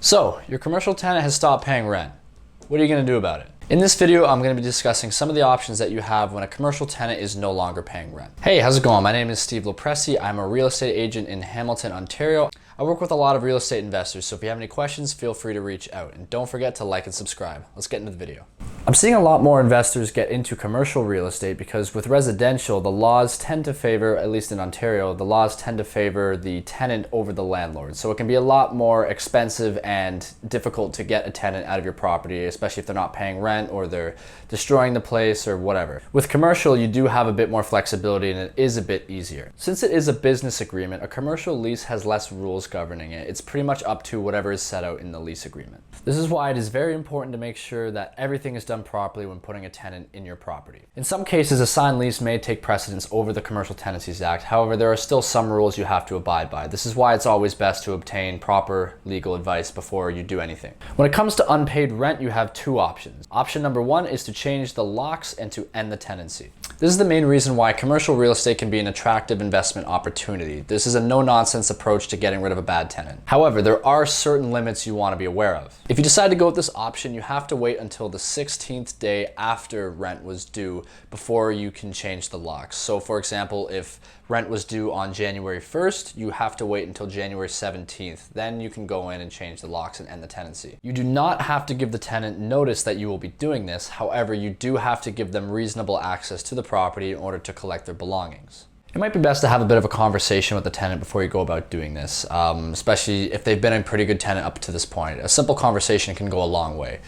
So, your commercial tenant has stopped paying rent. What are you going to do about it? In this video, I'm going to be discussing some of the options that you have when a commercial tenant is no longer paying rent. Hey, how's it going? My name is Steve Lopresti. I'm a real estate agent in Hamilton, Ontario. I work with a lot of real estate investors, so if you have any questions, feel free to reach out. And don't forget to like and subscribe. Let's get into the video. I'm seeing a lot more investors get into commercial real estate because with residential, the laws tend to favor, at least in Ontario, the laws tend to favor the tenant over the landlord. So it can be a lot more expensive and difficult to get a tenant out of your property, especially if they're not paying rent or they're destroying the place or whatever. With commercial, you do have a bit more flexibility and it is a bit easier. Since it is a business agreement, a commercial lease has less rules governing it. It's pretty much up to whatever is set out in the lease agreement. This is why it is very important to make sure that everything is done properly when putting a tenant in your property. In some cases, a signed lease may take precedence over the Commercial Tenancies Act. However, there are still some rules you have to abide by. This is why it's always best to obtain proper legal advice before you do anything. When it comes to unpaid rent, you have two options. Option number one is to change the locks and to end the tenancy. This is the main reason why commercial real estate can be an attractive investment opportunity. This is a no-nonsense approach to getting rid of a bad tenant. However, there are certain limits you want to be aware of. If you decide to go with this option, you have to wait until the 16th day after rent was due before you can change the locks. So for example, if rent was due on January 1st, you have to wait until January 17th. Then you can go in and change the locks and end the tenancy. You do not have to give the tenant notice that you will be doing this. However, you do have to give them reasonable access to the property in order to collect their belongings. It might be best to have a bit of a conversation with the tenant before you go about doing this, especially if they've been a pretty good tenant up to this point. A simple conversation can go a long way.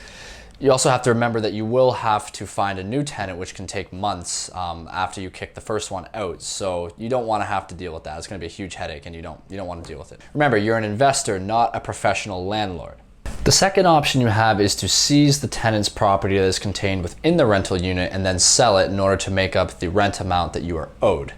You also have to remember that you will have to find a new tenant, which can take months after you kick the first one out. So you don't want to have to deal with that. It's going to be a huge headache and you don't want to deal with it. Remember, you're an investor, not a professional landlord. The second option you have is to seize the tenant's property that is contained within the rental unit and then sell it in order to make up the rent amount that you are owed.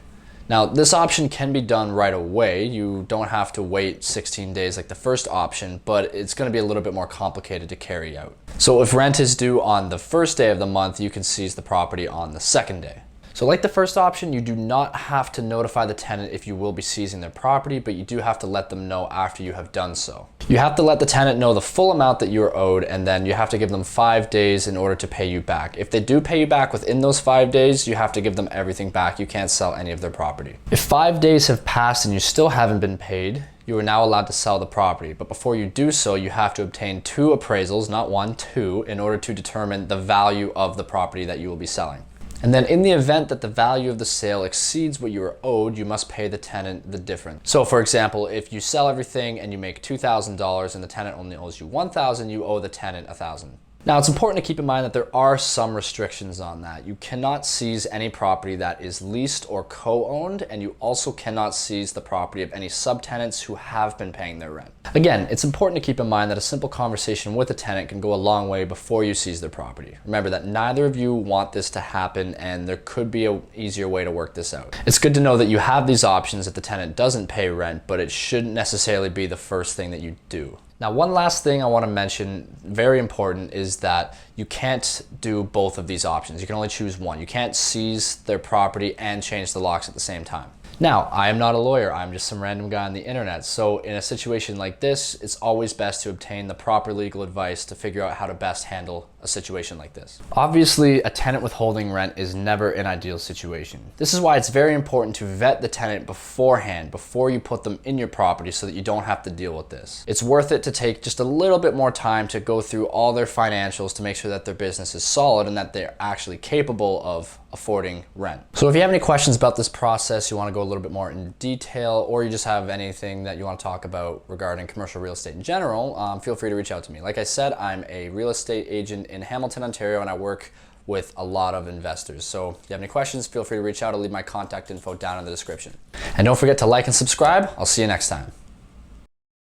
Now, this option can be done right away. You don't have to wait 16 days like the first option, but it's going to be a little bit more complicated to carry out. So if rent is due on the first day of the month, you can seize the property on the second day. So like the first option, you do not have to notify the tenant if you will be seizing their property, but you do have to let them know after you have done so. You have to let the tenant know the full amount that you are owed, and then you have to give them 5 days in order to pay you back. If they do pay you back within those 5 days, you have to give them everything back. You can't sell any of their property. If 5 days have passed and you still haven't been paid, you are now allowed to sell the property. But before you do so, you have to obtain 2 appraisals, not 1, 2, in order to determine the value of the property that you will be selling. And then in the event that the value of the sale exceeds what you are owed, you must pay the tenant the difference. So for example, if you sell everything and you make $2,000 and the tenant only owes you $1,000, you owe the tenant $1,000. Now, it's important to keep in mind that there are some restrictions on that. You cannot seize any property that is leased or co-owned, and you also cannot seize the property of any subtenants who have been paying their rent. Again, it's important to keep in mind that a simple conversation with a tenant can go a long way before you seize their property. Remember that neither of you want this to happen, and there could be an easier way to work this out. It's good to know that you have these options if the tenant doesn't pay rent, but it shouldn't necessarily be the first thing that you do. Now, one last thing I want to mention, very important, is that you can't do both of these options. You can only choose one. You can't seize their property and change the locks at the same time. Now, I am not a lawyer. I'm just some random guy on the internet. So in a situation like this, it's always best to obtain the proper legal advice to figure out how to best handle a situation like this. Obviously, a tenant withholding rent is never an ideal situation. This is why it's very important to vet the tenant beforehand, before you put them in your property, so that you don't have to deal with this. It's worth it to take just a little bit more time to go through all their financials to make sure that their business is solid and that they're actually capable of affording rent. So if you have any questions about this process, you want to go a little bit more in detail, or you just have anything that you want to talk about regarding commercial real estate in general, feel free to reach out to me. Like I said, I'm a real estate agent in Hamilton, Ontario, and I work with a lot of investors. So if you have any questions, feel free to reach out. I'll leave my contact info down in the description. And don't forget to like and subscribe. I'll see you next time.